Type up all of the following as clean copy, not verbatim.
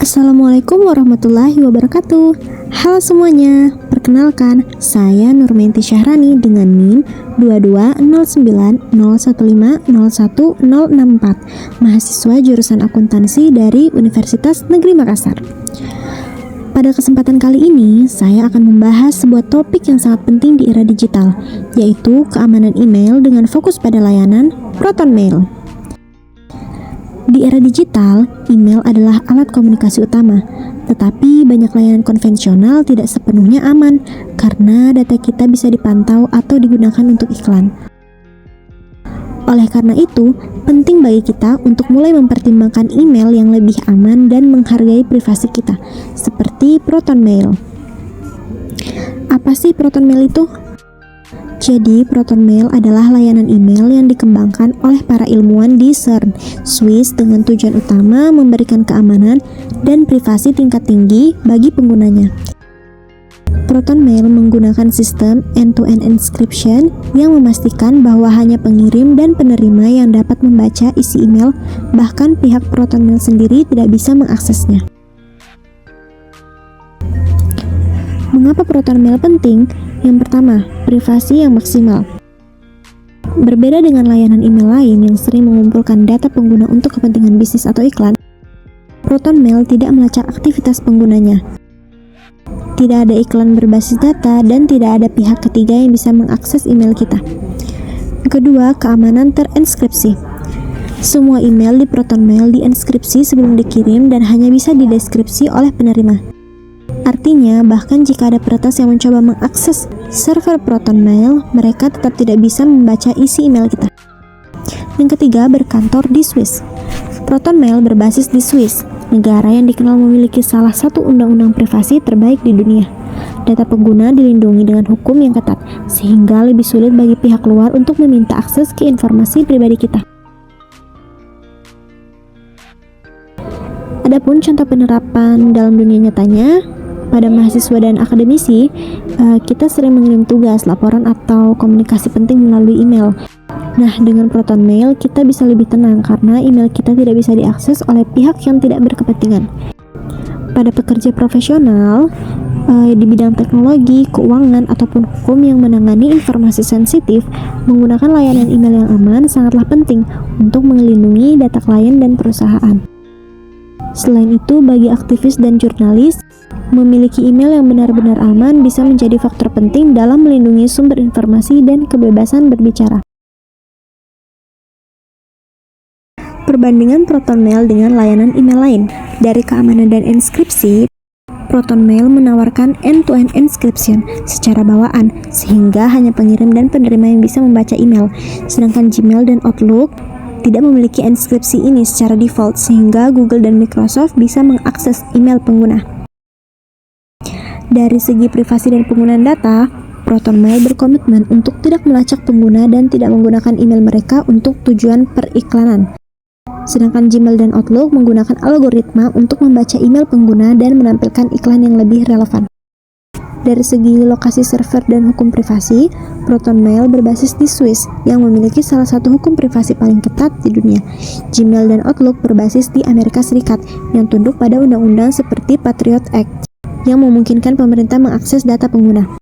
Assalamualaikum warahmatullahi wabarakatuh. Halo semuanya, perkenalkan saya Nurmenti Syahrani dengan NIM 22090150164, mahasiswa jurusan akuntansi dari Universitas Negeri Makassar. Pada kesempatan kali ini, saya akan membahas sebuah topik yang sangat penting di era digital, yaitu keamanan email dengan fokus pada layanan ProtonMail. Di era digital, email adalah alat komunikasi utama, tetapi banyak layanan konvensional tidak sepenuhnya aman karena data kita bisa dipantau atau digunakan untuk iklan. Oleh karena itu, penting bagi kita untuk mulai mempertimbangkan email yang lebih aman dan menghargai privasi kita, seperti ProtonMail. Apa sih ProtonMail itu? Jadi, ProtonMail adalah layanan email yang dikembangkan oleh para ilmuwan di CERN, Swiss dengan tujuan utama memberikan keamanan dan privasi tingkat tinggi bagi penggunanya. ProtonMail menggunakan sistem end-to-end encryption yang memastikan bahwa hanya pengirim dan penerima yang dapat membaca isi email, bahkan pihak ProtonMail sendiri tidak bisa mengaksesnya. Mengapa ProtonMail penting? Yang pertama, privasi yang maksimal. Berbeda dengan layanan email lain yang sering mengumpulkan data pengguna untuk kepentingan bisnis atau iklan, ProtonMail tidak melacak aktivitas penggunanya. Tidak ada iklan berbasis data dan tidak ada pihak ketiga yang bisa mengakses email kita. Kedua, keamanan terenskripsi. Semua email di ProtonMail dienkripsi sebelum dikirim dan hanya bisa dideskripsi oleh penerima. Artinya, bahkan jika ada peretas yang mencoba mengakses server ProtonMail, mereka tetap tidak bisa membaca isi email kita. Yang ketiga, berkantor di Swiss. ProtonMail berbasis di Swiss, negara yang dikenal memiliki salah satu undang-undang privasi terbaik di dunia. Data pengguna dilindungi dengan hukum yang ketat, sehingga lebih sulit bagi pihak luar untuk meminta akses ke informasi pribadi kita. Adapun contoh penerapan dalam dunia nyatanya, pada mahasiswa dan akademisi, kita sering mengirim tugas, laporan, atau komunikasi penting melalui email. Nah, dengan ProtonMail, kita bisa lebih tenang karena email kita tidak bisa diakses oleh pihak yang tidak berkepentingan. Pada pekerja profesional, di bidang teknologi, keuangan, ataupun hukum yang menangani informasi sensitif, menggunakan layanan email yang aman sangatlah penting untuk melindungi data klien dan perusahaan. Selain itu, bagi aktivis dan jurnalis, memiliki email yang benar-benar aman bisa menjadi faktor penting dalam melindungi sumber informasi dan kebebasan berbicara. Perbandingan ProtonMail dengan layanan email lain. Dari keamanan dan enskripsi, ProtonMail menawarkan end-to-end encryption secara bawaan, sehingga hanya pengirim dan penerima yang bisa membaca email. Sedangkan Gmail dan Outlook tidak memiliki enskripsi ini secara default, sehingga Google dan Microsoft bisa mengakses email pengguna. Dari segi privasi dan penggunaan data, ProtonMail berkomitmen untuk tidak melacak pengguna dan tidak menggunakan email mereka untuk tujuan periklanan. Sedangkan Gmail dan Outlook menggunakan algoritma untuk membaca email pengguna dan menampilkan iklan yang lebih relevan. Dari segi lokasi server dan hukum privasi, ProtonMail berbasis di Swiss yang memiliki salah satu hukum privasi paling ketat di dunia. Gmail dan Outlook berbasis di Amerika Serikat yang tunduk pada undang-undang seperti Patriot Act yang memungkinkan pemerintah mengakses data pengguna.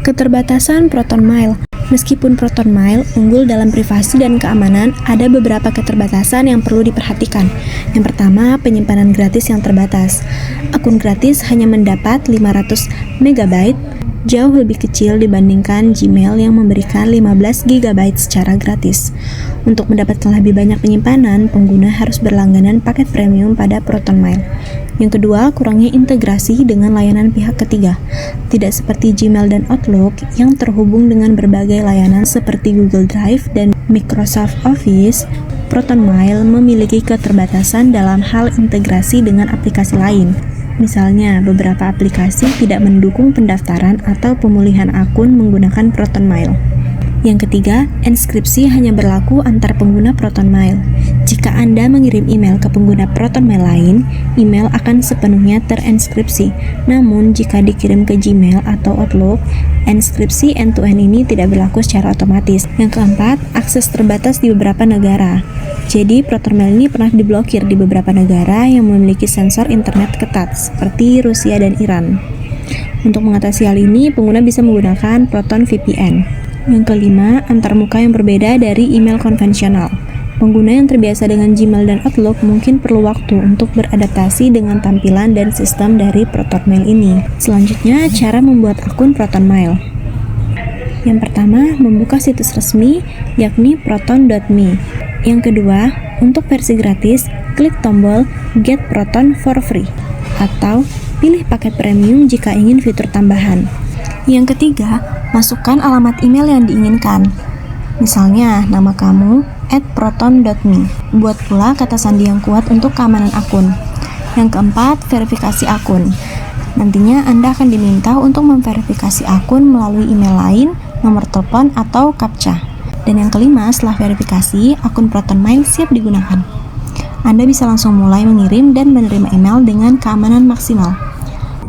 Keterbatasan ProtonMail. Meskipun ProtonMail unggul dalam privasi dan keamanan, ada beberapa keterbatasan yang perlu diperhatikan. Yang pertama, penyimpanan gratis yang terbatas. Akun gratis hanya mendapat 500 MB, jauh lebih kecil dibandingkan Gmail yang memberikan 15 GB secara gratis. Untuk mendapatkan lebih banyak penyimpanan, pengguna harus berlangganan paket premium pada ProtonMail. Yang kedua, kurangnya integrasi dengan layanan pihak ketiga. Tidak seperti Gmail dan Outlook yang terhubung dengan berbagai layanan seperti Google Drive dan Microsoft Office, ProtonMail memiliki keterbatasan dalam hal integrasi dengan aplikasi lain. Misalnya, beberapa aplikasi tidak mendukung pendaftaran atau pemulihan akun menggunakan ProtonMail. Yang ketiga, enskripsi hanya berlaku antar pengguna ProtonMail. Jika Anda mengirim email ke pengguna ProtonMail lain, email akan sepenuhnya terenskripsi. Namun, jika dikirim ke Gmail atau Outlook, enskripsi end-to-end ini tidak berlaku secara otomatis. Yang keempat, akses terbatas di beberapa negara. Jadi, ProtonMail ini pernah diblokir di beberapa negara yang memiliki sensor internet ketat, seperti Rusia dan Iran. Untuk mengatasi hal ini, pengguna bisa menggunakan Proton VPN. Yang kelima, antarmuka yang berbeda dari email konvensional. Pengguna yang terbiasa dengan Gmail dan Outlook mungkin perlu waktu untuk beradaptasi dengan tampilan dan sistem dari ProtonMail ini. Selanjutnya, cara membuat akun ProtonMail. Yang pertama, membuka situs resmi, yakni proton.me. Yang kedua, untuk versi gratis, klik tombol Get Proton for Free, atau pilih paket premium jika ingin fitur tambahan. Yang ketiga, masukkan alamat email yang diinginkan. Misalnya, nama kamu @proton.me. Buat pula kata sandi yang kuat untuk keamanan akun. Yang keempat, verifikasi akun. Nantinya Anda akan diminta untuk memverifikasi akun melalui email lain, nomor telepon, atau CAPTCHA. Dan yang kelima, setelah verifikasi, akun ProtonMail siap digunakan. Anda bisa langsung mulai mengirim dan menerima email dengan keamanan maksimal.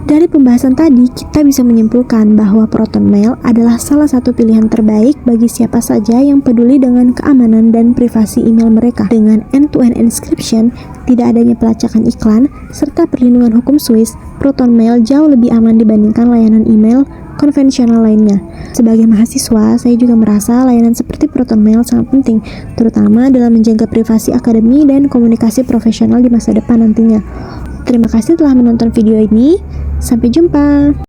Dari pembahasan tadi, kita bisa menyimpulkan bahwa ProtonMail adalah salah satu pilihan terbaik bagi siapa saja yang peduli dengan keamanan dan privasi email mereka. Dengan end-to-end encryption, tidak adanya pelacakan iklan, serta perlindungan hukum Swiss, ProtonMail jauh lebih aman dibandingkan layanan email konvensional lainnya. Sebagai mahasiswa, saya juga merasa layanan seperti ProtonMail sangat penting, terutama dalam menjaga privasi akademi dan komunikasi profesional di masa depan nantinya. Terima kasih telah menonton video ini. Sampai jumpa.